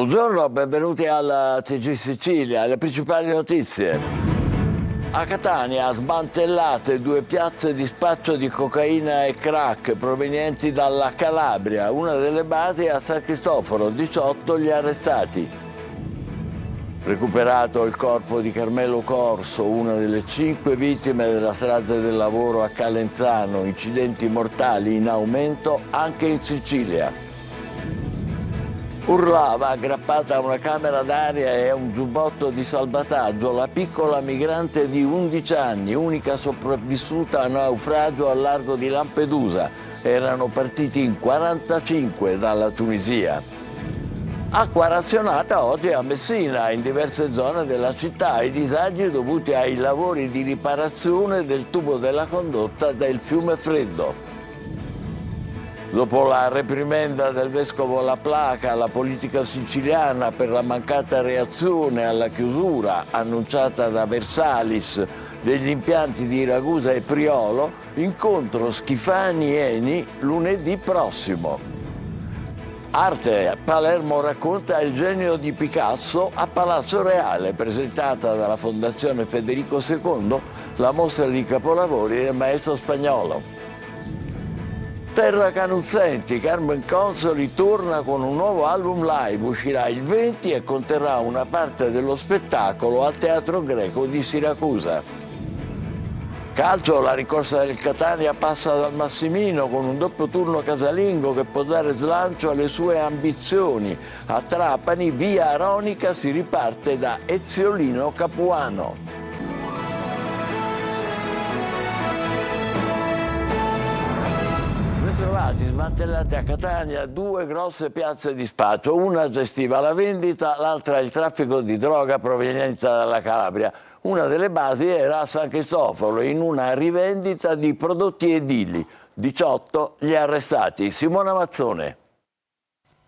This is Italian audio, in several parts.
Buongiorno, benvenuti alla TG Sicilia, le principali notizie. A Catania smantellate 2 piazze di spaccio di cocaina e crack provenienti dalla Calabria. Una delle basi è a San Cristoforo, 18 gli arrestati. Recuperato il corpo di Carmelo Corso, una delle 5 vittime della strage del lavoro a Calenzano, incidenti mortali in aumento anche in Sicilia. Urlava, aggrappata a una camera d'aria e a un giubbotto di salvataggio, la piccola migrante di 11 anni, unica sopravvissuta a naufragio al largo di Lampedusa. Erano partiti in 45 dalla Tunisia. Acqua razionata oggi a Messina, in diverse zone della città, i disagi dovuti ai lavori di riparazione del tubo della condotta del fiume Freddo. Dopo la reprimenda del vescovo La Placa alla politica siciliana per la mancata reazione alla chiusura annunciata da Versalis degli impianti di Ragusa e Priolo, incontro Schifani-Eni lunedì prossimo. Arte, Palermo racconta il genio di Picasso a Palazzo Reale, presentata dalla Fondazione Federico II, la mostra di capolavori del maestro spagnolo. Terra Canuzzenti, Carmen Consoli torna con un nuovo album live, uscirà il 20 e conterrà una parte dello spettacolo al Teatro Greco di Siracusa. Calcio, la ricorsa del Catania passa dal Massimino con un doppio turno casalingo che può dare slancio alle sue ambizioni. A Trapani, via Aronica, si riparte da Eziolino Capuano. Smantellate a Catania 2 grosse piazze di spaccio, una gestiva la vendita, l'altra il traffico di droga proveniente dalla Calabria. Una delle basi era a San Cristoforo, in una rivendita di prodotti edili. 18 gli arrestati. Simona Mazzone.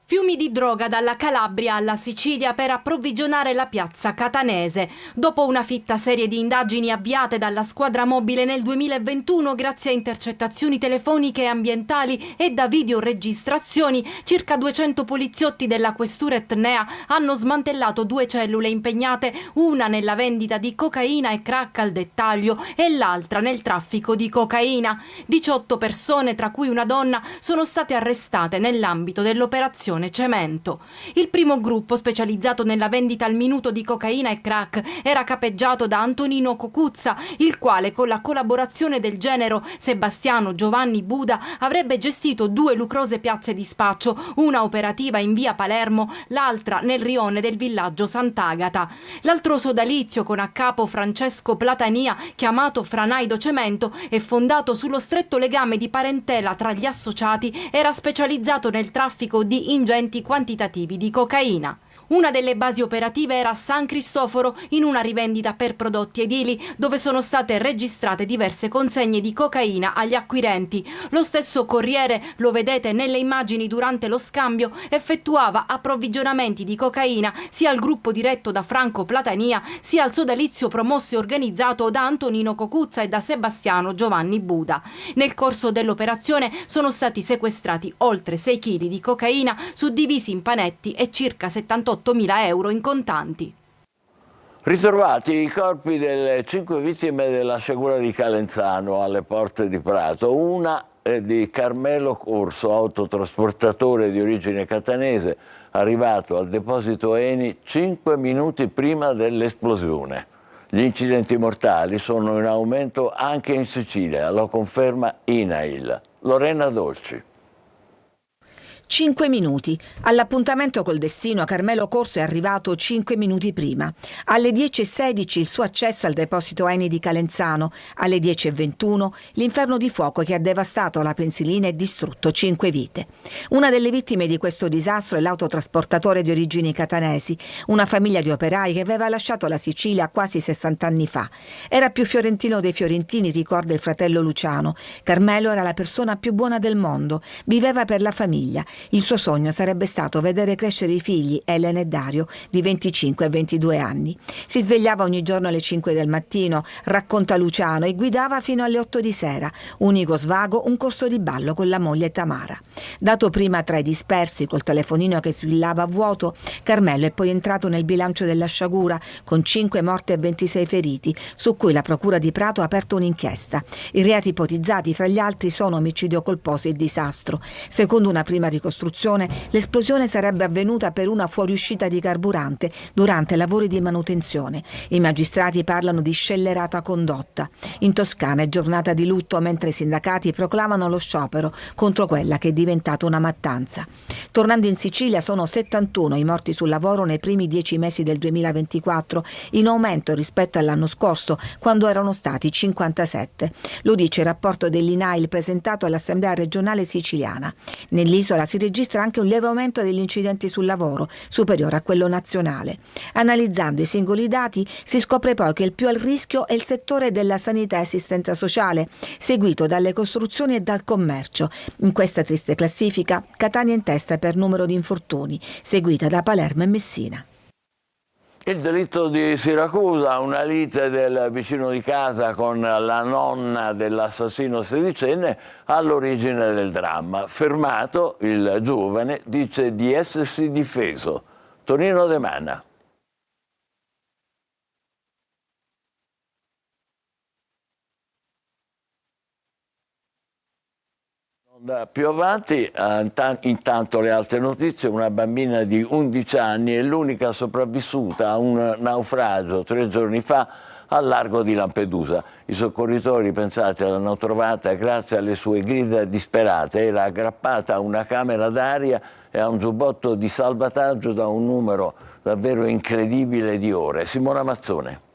Fiumi di droga dalla Calabria alla Sicilia per approvvigionare la piazza catanese. Dopo una fitta serie di indagini avviate dalla squadra mobile nel 2021 grazie a intercettazioni telefoniche e ambientali e da videoregistrazioni, circa 200 poliziotti della questura etnea hanno smantellato 2 cellule impegnate, una nella vendita di cocaina e crack al dettaglio e l'altra nel traffico di cocaina. 18 persone, tra cui una donna, sono state arrestate nell'ambito dell'operazione Cemento. Il primo gruppo, specializzato nella vendita al minuto di cocaina e crack, era capeggiato da Antonino Cocuzza, il quale con la collaborazione del genero Sebastiano Giovanni Buda avrebbe gestito 2 lucrose piazze di spaccio, una operativa in via Palermo, l'altra nel rione del villaggio Sant'Agata. L'altro sodalizio, con a capo Francesco Platania, chiamato Franaido Cemento e fondato sullo stretto legame di parentela tra gli associati, era specializzato nel traffico di ingenti quantitativi di cocaina. Una delle basi operative era a San Cristoforo, in una rivendita per prodotti edili, dove sono state registrate diverse consegne di cocaina agli acquirenti. Lo stesso Corriere, lo vedete nelle immagini durante lo scambio, effettuava approvvigionamenti di cocaina sia al gruppo diretto da Franco Platania, sia al sodalizio promosso e organizzato da Antonino Cocuzza e da Sebastiano Giovanni Buda. Nel corso dell'operazione sono stati sequestrati oltre 6 kg di cocaina, suddivisi in panetti, e circa 78.000 euro in contanti. Ritrovati i corpi delle 5 vittime della sciagura di Calenzano alle porte di Prato. Una è di Carmelo Corso, autotrasportatore di origine catanese, arrivato al deposito Eni 5 minuti prima dell'esplosione. Gli incidenti mortali sono in aumento anche in Sicilia, lo conferma INAIL. Lorena Dolci. 5 minuti. All'appuntamento col destino Carmelo Corso è arrivato 5 minuti prima. Alle 10:16 il suo accesso al deposito Eni di Calenzano. Alle 10:21 l'inferno di fuoco che ha devastato la pensilina e distrutto 5 vite. Una delle vittime di questo disastro è l'autotrasportatore di origini catanesi, una famiglia di operai che aveva lasciato la Sicilia quasi 60 anni fa. Era più fiorentino dei fiorentini, ricorda il fratello Luciano. Carmelo era la persona più buona del mondo, viveva per la famiglia. Il suo sogno sarebbe stato vedere crescere i figli, Elena e Dario, di 25 e 22 anni. Si svegliava ogni giorno alle 5 del mattino, racconta Luciano, e guidava fino alle 8 di sera. Unico svago, un corso di ballo con la moglie Tamara. Dato prima tra i dispersi col telefonino che squillava a vuoto, Carmelo è poi entrato nel bilancio della sciagura con 5 morti e 26 feriti, su cui la Procura di Prato ha aperto un'inchiesta. I reati ipotizzati fra gli altri sono omicidio colposo e disastro. Secondo una prima ricostruzione, l'esplosione sarebbe avvenuta per una fuoriuscita di carburante durante lavori di manutenzione. I magistrati parlano di scellerata condotta. In Toscana è giornata di lutto mentre i sindacati proclamano lo sciopero contro quella che è diventata una mattanza. Tornando in Sicilia, sono 71 i morti sul lavoro nei primi 10 mesi del 2024, in aumento rispetto all'anno scorso, quando erano stati 57. Lo dice il rapporto dell'INAIL presentato all'Assemblea regionale siciliana. Nell'isola si registra anche un lieve aumento degli incidenti sul lavoro, superiore a quello nazionale. Analizzando i singoli dati, si scopre poi che il più al rischio è il settore della sanità e assistenza sociale, seguito dalle costruzioni e dal commercio. In questa triste classifica, Catania in testa per numero di infortuni, seguita da Palermo e Messina. Il delitto di Siracusa, una lite del vicino di casa con la nonna dell'assassino sedicenne all'origine del dramma. Fermato, il giovane dice di essersi difeso. Tonino De Mana. Più avanti, intanto le altre notizie, una bambina di 11 anni è l'unica sopravvissuta a un naufragio 3 giorni fa al largo di Lampedusa. I soccorritori, pensate, l'hanno trovata grazie alle sue grida disperate. Era aggrappata a una camera d'aria e a un giubbotto di salvataggio da un numero davvero incredibile di ore. Simona Mazzone.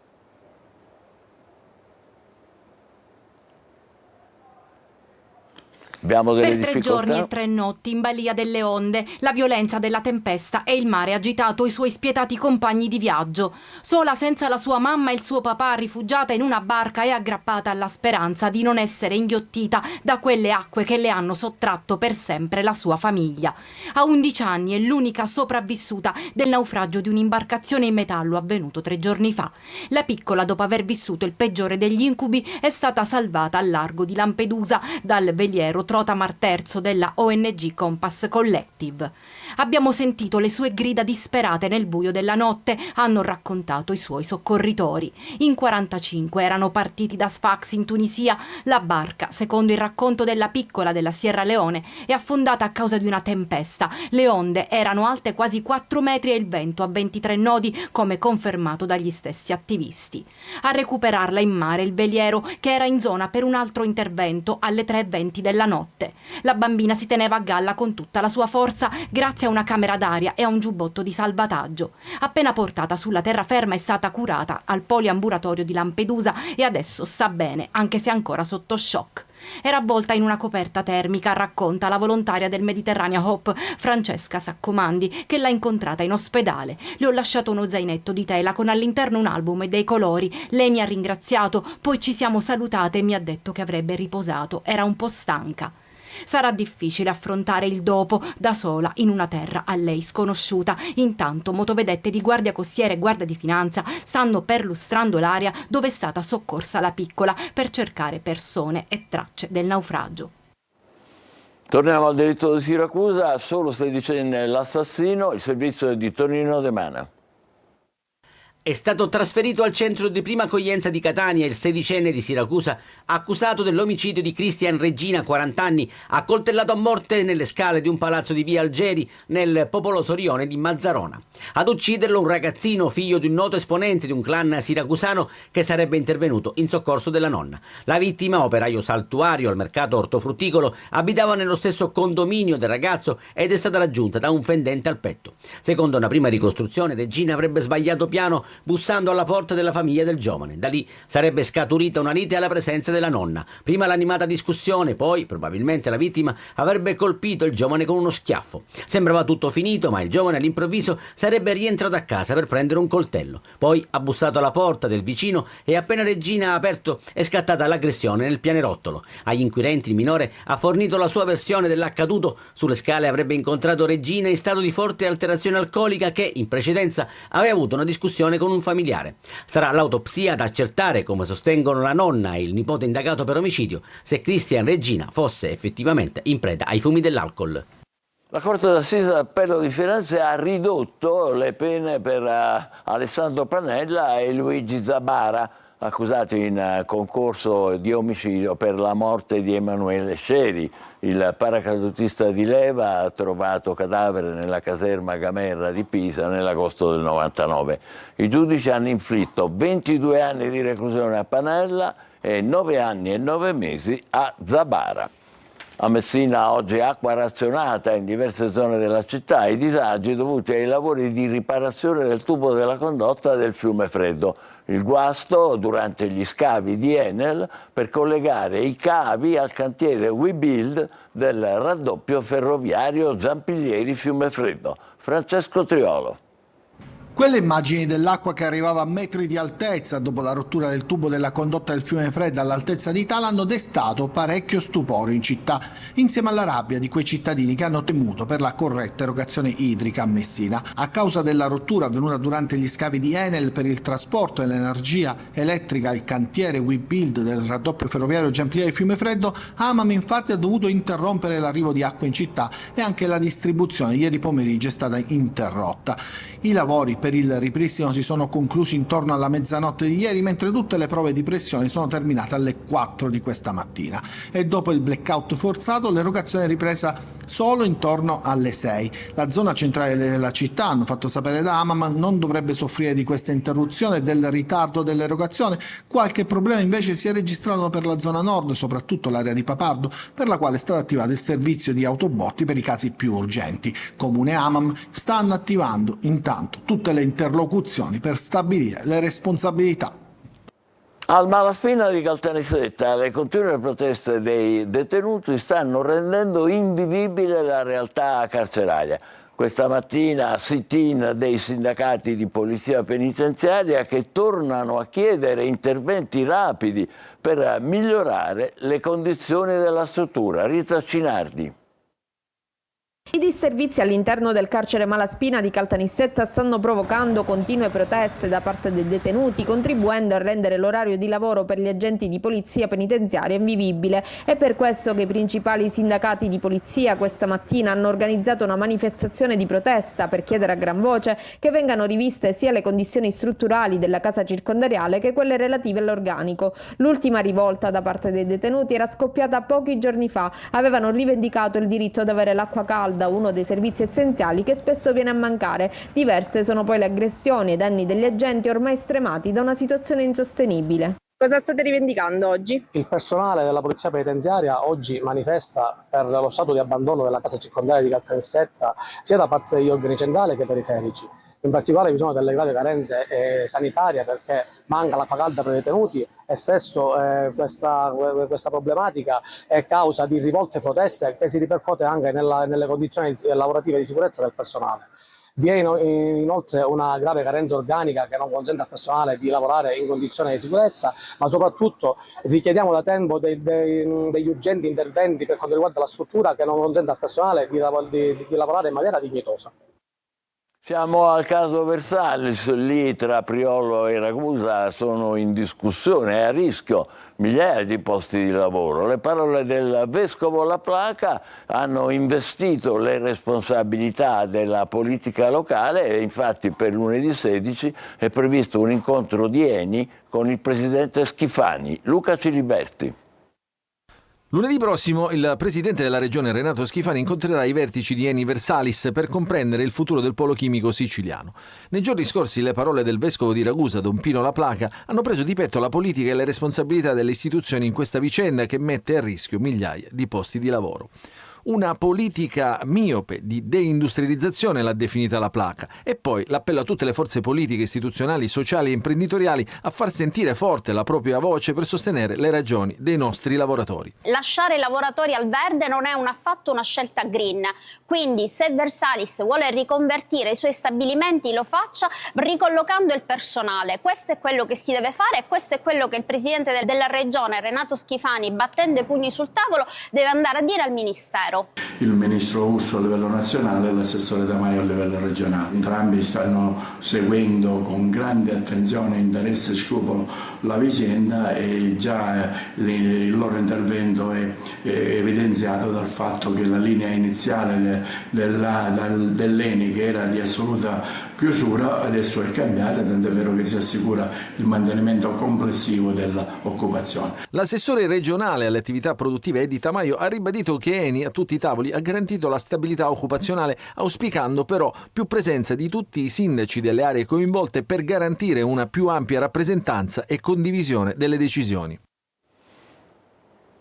Abbiamo delle per 3 difficoltà. giorni e 3 notti in balia delle onde, la violenza della tempesta e il mare ha agitato i suoi spietati compagni di viaggio. Sola senza la sua mamma e il suo papà, rifugiata in una barca e aggrappata alla speranza di non essere inghiottita da quelle acque che le hanno sottratto per sempre la sua famiglia. A 11 anni è l'unica sopravvissuta del naufragio di un'imbarcazione in metallo avvenuto 3 giorni fa. La piccola, dopo aver vissuto il peggiore degli incubi, è stata salvata al largo di Lampedusa dal veliero Trotamar III della ONG Compass Collective. Abbiamo sentito le sue grida disperate nel buio della notte, hanno raccontato i suoi soccorritori. In 45 erano partiti da Sfax in Tunisia. La barca, secondo il racconto della piccola della Sierra Leone, è affondata a causa di una tempesta. Le onde erano alte quasi 4 metri e il vento a 23 nodi, come confermato dagli stessi attivisti. A recuperarla in mare il veliero, che era in zona per un altro intervento alle 3:20 della notte. La bambina si teneva a galla con tutta la sua forza grazie a una camera d'aria e a un giubbotto di salvataggio. Appena portata sulla terraferma è stata curata al poliambulatorio di Lampedusa e adesso sta bene, anche se ancora sotto shock. Era avvolta in una coperta termica, racconta la volontaria del Mediterranea Hope, Francesca Saccomandi, che l'ha incontrata in ospedale. Le ho lasciato uno zainetto di tela con all'interno un album e dei colori. Lei mi ha ringraziato, poi ci siamo salutate e mi ha detto che avrebbe riposato, era un po' stanca. Sarà difficile affrontare il dopo da sola in una terra a lei sconosciuta. Intanto motovedette di Guardia Costiera e Guardia di Finanza stanno perlustrando l'area dove è stata soccorsa la piccola per cercare persone e tracce del naufragio. Torniamo al delitto di Siracusa, solo sedicenne l'assassino, il servizio è di Tonino De Mana. È stato trasferito al centro di prima accoglienza di Catania il sedicenne di Siracusa, accusato dell'omicidio di Cristian Regina, 40 anni, accoltellato a morte nelle scale di un palazzo di via Algeri, nel popoloso rione di Mazzarona. Ad ucciderlo un ragazzino, figlio di un noto esponente di un clan siracusano che sarebbe intervenuto in soccorso della nonna. La vittima, operaio saltuario al mercato ortofrutticolo, abitava nello stesso condominio del ragazzo ed è stata raggiunta da un fendente al petto. Secondo una prima ricostruzione, Regina avrebbe sbagliato piano bussando alla porta della famiglia del giovane. Da lì sarebbe scaturita una lite alla presenza della nonna. Prima l'animata discussione, poi probabilmente la vittima avrebbe colpito il giovane con uno schiaffo. Sembrava tutto finito, ma il giovane all'improvviso sarebbe rientrato a casa per prendere un coltello. Poi ha bussato alla porta del vicino e appena Regina ha aperto è scattata l'aggressione nel pianerottolo. Agli inquirenti il minore ha fornito la sua versione dell'accaduto. Sulle scale avrebbe incontrato Regina in stato di forte alterazione alcolica che in precedenza aveva avuto una discussione con con un familiare. Sarà l'autopsia ad accertare, come sostengono la nonna e il nipote indagato per omicidio, se Christian Regina fosse effettivamente in preda ai fumi dell'alcol. La Corte d'Assise d'Appello di Firenze ha ridotto le pene per Alessandro Pannella e Luigi Zabara, accusati in concorso di omicidio per la morte di Emanuele Sceri. Il paracadutista di leva ha trovato cadavere nella caserma Gamerra di Pisa nell'agosto del 99. I giudici hanno inflitto 22 anni di reclusione a Pannella e 9 anni e 9 mesi a Zabara. A Messina oggi acqua razionata in diverse zone della città e i disagi dovuti ai lavori di riparazione del tubo della condotta del fiume Freddo. Il guasto durante gli scavi di Enel per collegare i cavi al cantiere WeBuild del raddoppio ferroviario Giampilieri Fiume Freddo. Francesco Triolo. Quelle immagini dell'acqua che arrivava a metri di altezza dopo la rottura del tubo della condotta del fiume Freddo all'altezza di Tala hanno destato parecchio stupore in città, insieme alla rabbia di quei cittadini che hanno temuto per la corretta erogazione idrica a Messina. A causa della rottura avvenuta durante gli scavi di Enel per il trasporto dell'energia elettrica al cantiere WeBuild del raddoppio ferroviario Giampilieri Fiume Freddo, Amam infatti ha dovuto interrompere l'arrivo di acqua in città e anche la distribuzione ieri pomeriggio è stata interrotta. I lavori per il ripristino si sono conclusi intorno alla mezzanotte di ieri, mentre tutte le prove di pressione sono terminate alle 4 di questa mattina e dopo il blackout forzato l'erogazione è ripresa solo intorno alle 6. La zona centrale della città, hanno fatto sapere da Amam, non dovrebbe soffrire di questa interruzione e del ritardo dell'erogazione. Qualche problema invece si è registrato per la zona nord, soprattutto l'area di Papardo, per la quale è stato attivato il servizio di autobotti per i casi più urgenti. Comune Amam stanno attivando intanto tutte le interlocuzioni per stabilire le responsabilità. Al Malaspina di Caltanissetta le continue proteste dei detenuti stanno rendendo invivibile la realtà carceraria. Questa mattina sit-in dei sindacati di polizia penitenziaria che tornano a chiedere interventi rapidi per migliorare le condizioni della struttura. Rita Cinardi. I disservizi all'interno del carcere Malaspina di Caltanissetta stanno provocando continue proteste da parte dei detenuti, contribuendo a rendere l'orario di lavoro per gli agenti di polizia penitenziaria invivibile. È per questo che i principali sindacati di polizia questa mattina hanno organizzato una manifestazione di protesta per chiedere a gran voce che vengano riviste sia le condizioni strutturali della casa circondariale che quelle relative all'organico. L'ultima rivolta da parte dei detenuti era scoppiata pochi giorni fa. Avevano rivendicato il diritto ad avere l'acqua calda, uno dei servizi essenziali che spesso viene a mancare. Diverse sono poi le aggressioni e i danni degli agenti ormai stremati da una situazione insostenibile. Cosa state rivendicando oggi? Il personale della polizia penitenziaria oggi manifesta per lo stato di abbandono della casa circondariale di Caltanissetta sia da parte degli organi centrali che periferici. In particolare vi sono delle gravi carenze sanitarie perché manca l'acqua calda per i detenuti e spesso questa problematica è causa di rivolte e proteste che si ripercuote anche nelle condizioni lavorative di sicurezza del personale. Vi è inoltre una grave carenza organica che non consente al personale di lavorare in condizioni di sicurezza, ma soprattutto richiediamo da tempo degli urgenti interventi per quanto riguarda la struttura che non consente al personale di lavorare in maniera dignitosa. Siamo al caso Versalis, lì tra Priolo e Ragusa sono in discussione e a rischio migliaia di posti di lavoro. Le parole del vescovo La Placa hanno investito le responsabilità della politica locale e infatti per lunedì 16 è previsto un incontro di Eni con il presidente Schifani. Luca Ciliberti. Lunedì prossimo il presidente della regione Renato Schifani incontrerà i vertici di Eni Versalis per comprendere il futuro del polo chimico siciliano. Nei giorni scorsi le parole del vescovo di Ragusa, Don Pino La Placa, hanno preso di petto la politica e le responsabilità delle istituzioni in questa vicenda che mette a rischio migliaia di posti di lavoro. Una politica miope di deindustrializzazione l'ha definita La Placa e poi l'appello a tutte le forze politiche, istituzionali, sociali e imprenditoriali a far sentire forte la propria voce per sostenere le ragioni dei nostri lavoratori. Lasciare i lavoratori al verde non è affatto una scelta green, quindi se Versalis vuole riconvertire i suoi stabilimenti lo faccia ricollocando il personale. Questo è quello che si deve fare e questo è quello che il presidente della regione Renato Schifani, battendo i pugni sul tavolo, deve andare a dire al ministero. zero. Il ministro Urso a livello nazionale e l'assessore Tamaio a livello regionale. Entrambi stanno seguendo con grande attenzione, interesse e scrupolo la vicenda e già il loro intervento è evidenziato dal fatto che la linea iniziale dell'ENI, che era di assoluta chiusura, adesso è cambiata, tant'è vero che si assicura il mantenimento complessivo dell'occupazione. L'assessore regionale alle attività produttive Edi Tamaio ha ribadito che Eni a tutti i tavoli ha garantito la stabilità occupazionale, auspicando però più presenza di tutti i sindaci delle aree coinvolte per garantire una più ampia rappresentanza e condivisione delle decisioni.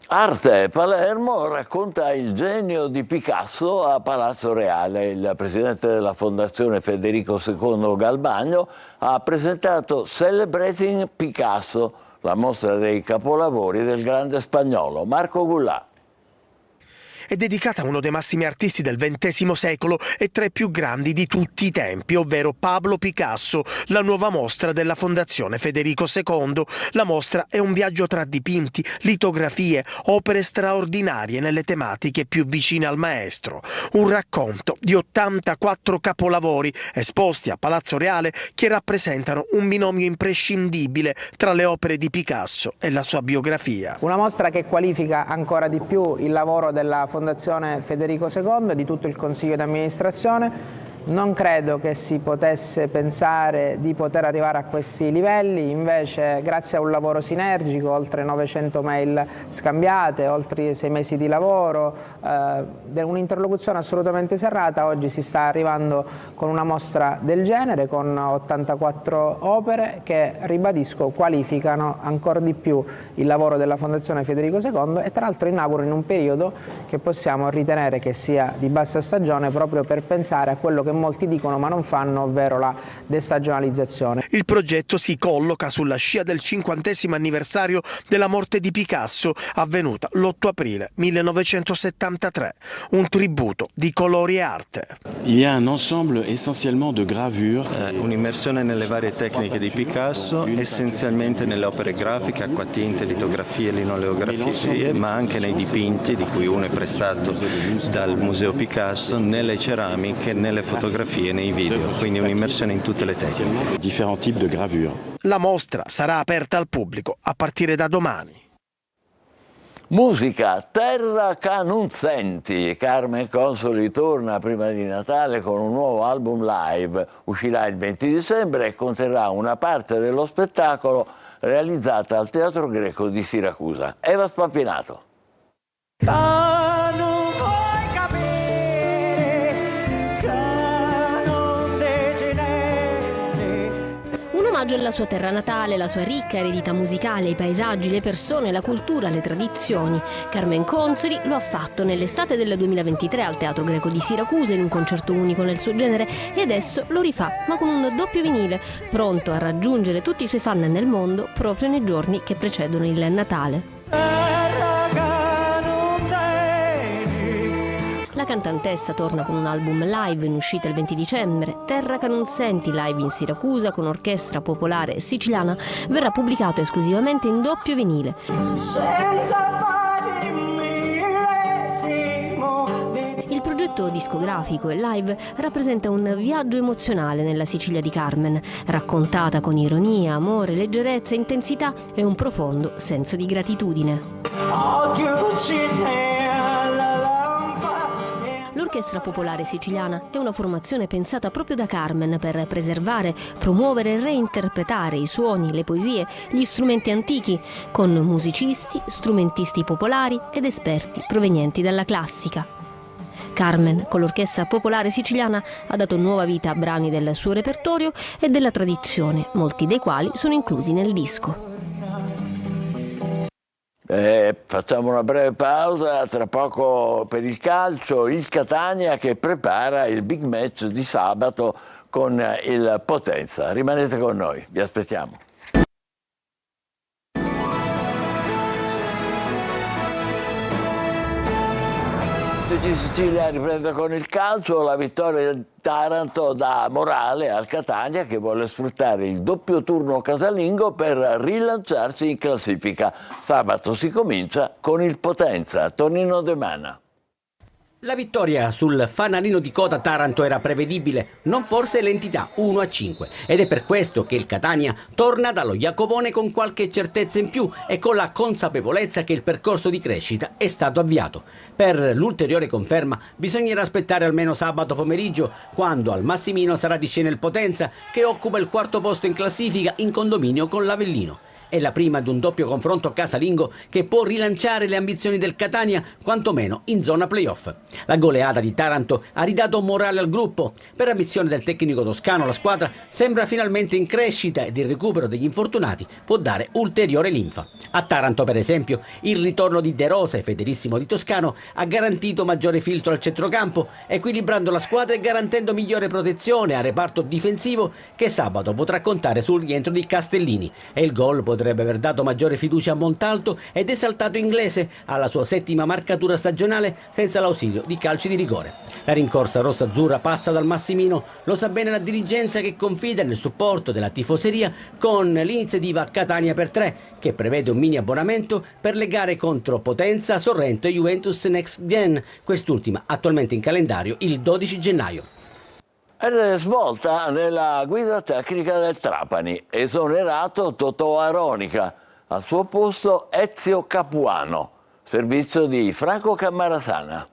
Arte, Palermo racconta il genio di Picasso a Palazzo Reale. Il presidente della Fondazione Federico II Galbagno ha presentato Celebrating Picasso, la mostra dei capolavori del grande spagnolo. Marco Gullà. È dedicata a uno dei massimi artisti del XX secolo e tra i più grandi di tutti i tempi, ovvero Pablo Picasso, la nuova mostra della Fondazione Federico II. La mostra è un viaggio tra dipinti, litografie, opere straordinarie nelle tematiche più vicine al maestro. Un racconto di 84 capolavori esposti a Palazzo Reale che rappresentano un binomio imprescindibile tra le opere di Picasso e la sua biografia. Una mostra che qualifica ancora di più il lavoro della Fondazione Federico II e di tutto il Consiglio di amministrazione. Non credo che si potesse pensare di poter arrivare a questi livelli, invece grazie a un lavoro sinergico, oltre 900 mail scambiate, oltre 6 mesi di lavoro, un'interlocuzione assolutamente serrata, oggi si sta arrivando con una mostra del genere, con 84 opere che, ribadisco, qualificano ancora di più il lavoro della Fondazione Federico II e tra l'altro inaugurano in un periodo che possiamo ritenere che sia di bassa stagione proprio per pensare a quello che molti dicono ma non fanno, ovvero la destagionalizzazione. Il progetto si colloca sulla scia del 50° anniversario della morte di Picasso, avvenuta l'8 aprile 1973, un tributo di colori e arte. Il y a un ensemble essentiellement de gravure. Un'immersione nelle varie tecniche di Picasso, essenzialmente nelle opere grafiche, acquatinte, litografie, linoleografie, ma anche nei dipinti, di cui uno è prestato dal Museo Picasso, nelle ceramiche, nelle fotografie, nei video, quindi un'immersione in tutte le tecniche. Differenti tipi di gravure. La mostra sarà aperta al pubblico a partire da domani. Musica, terra che non senti. Carmen Consoli torna prima di Natale con un nuovo album live. Uscirà il 20 dicembre e conterrà una parte dello spettacolo realizzata al Teatro Greco di Siracusa. Eva Spampinato. Omaggio alla sua terra natale, la sua ricca eredità musicale, i paesaggi, le persone, la cultura, le tradizioni. Carmen Consoli lo ha fatto nell'estate del 2023 al Teatro Greco di Siracusa in un concerto unico nel suo genere e adesso lo rifà, ma con un doppio vinile, pronto a raggiungere tutti i suoi fan nel mondo proprio nei giorni che precedono il Natale. La cantantessa torna con un album live in uscita il 20 dicembre. Terra che non senti, live in Siracusa con orchestra popolare siciliana, verrà pubblicato esclusivamente in doppio vinile. Il progetto discografico e live rappresenta un viaggio emozionale nella Sicilia di Carmen, raccontata con ironia, amore, leggerezza, intensità e un profondo senso di gratitudine. L'Orchestra Popolare Siciliana è una formazione pensata proprio da Carmen per preservare, promuovere e reinterpretare i suoni, le poesie, gli strumenti antichi, con musicisti, strumentisti popolari ed esperti provenienti dalla classica. Carmen, con l'Orchestra Popolare Siciliana, ha dato nuova vita a brani del suo repertorio e della tradizione, molti dei quali sono inclusi nel disco. Facciamo una breve pausa, tra poco per il calcio, il Catania che prepara il big match di sabato con il Potenza. Rimanete con noi, vi aspettiamo. Sicilia riprende con il calcio, la vittoria del Taranto dà morale al Catania che vuole sfruttare il doppio turno casalingo per rilanciarsi in classifica. Sabato si comincia con il Potenza. Tonino De Mana. La vittoria sul fanalino di coda Taranto era prevedibile, non forse l'entità 1-5, ed è per questo che il Catania torna dallo Iacovone con qualche certezza in più e con la consapevolezza che il percorso di crescita è stato avviato. Per l'ulteriore conferma bisognerà aspettare almeno sabato pomeriggio, quando al Massimino sarà di scena il Potenza, che occupa il quarto posto in classifica in condominio con l'Avellino. È la prima di un doppio confronto casalingo che può rilanciare le ambizioni del Catania, quantomeno in zona playoff. La goleada di Taranto ha ridato morale al gruppo. Per ambizione del tecnico toscano, la squadra sembra finalmente in crescita ed il recupero degli infortunati può dare ulteriore linfa. A Taranto, per esempio, il ritorno di De Rosa, fedelissimo di Toscano, ha garantito maggiore filtro al centrocampo, equilibrando la squadra e garantendo migliore protezione al reparto difensivo, che sabato potrà contare sul rientro di Castellini. E il gol potrebbe aver dato maggiore fiducia a Montalto ed esaltato Inglese alla sua 7ª marcatura stagionale senza l'ausilio di calci di rigore. La rincorsa rossa-azzurra passa dal Massimino, lo sa bene la dirigenza, che confida nel supporto della tifoseria con l'iniziativa Catania per 3, che prevede un mini abbonamento per le gare contro Potenza, Sorrento e Juventus Next Gen, quest'ultima attualmente in calendario il 12 gennaio. Svolta nella guida tecnica del Trapani, esonerato Totò Aronica, al suo posto Ezio Capuano, servizio di Franco Cammarasana.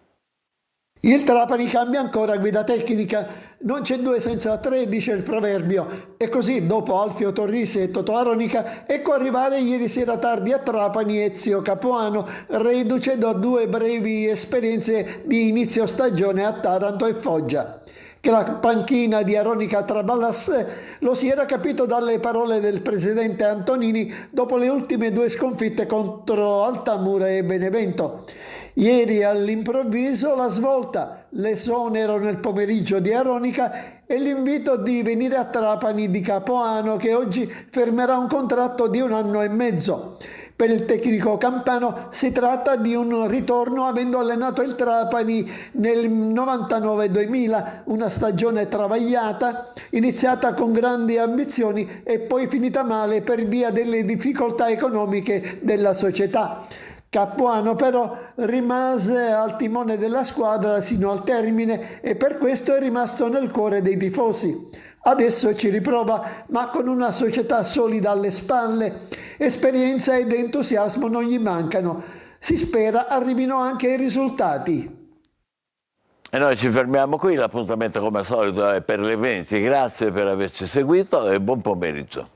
Il Trapani cambia ancora guida tecnica, non c'è due senza tre, dice il proverbio, e così dopo Alfio Torrisi e Totò Aronica ecco arrivare ieri sera tardi a Trapani Ezio Capuano, reduce da 2 brevi esperienze di inizio stagione a Taranto e Foggia. Che la panchina di Aronica traballasse lo si era capito dalle parole del presidente Antonini dopo le ultime 2 sconfitte contro Altamura e Benevento. Ieri all'improvviso la svolta, l'esonero nel pomeriggio di Aronica e l'invito di venire a Trapani di Capuano, che oggi fermerà un contratto di 1 anno e mezzo. Per il tecnico campano si tratta di un ritorno avendo allenato il Trapani nel 99-2000, una stagione travagliata, iniziata con grandi ambizioni e poi finita male per via delle difficoltà economiche della società. Capuano però rimase al timone della squadra sino al termine e per questo è rimasto nel cuore dei tifosi. Adesso ci riprova, ma con una società solida alle spalle. Esperienza ed entusiasmo non gli mancano. Si spera arrivino anche i risultati. E noi ci fermiamo qui, l'appuntamento come al solito è per le 20. Grazie per averci seguito e buon pomeriggio.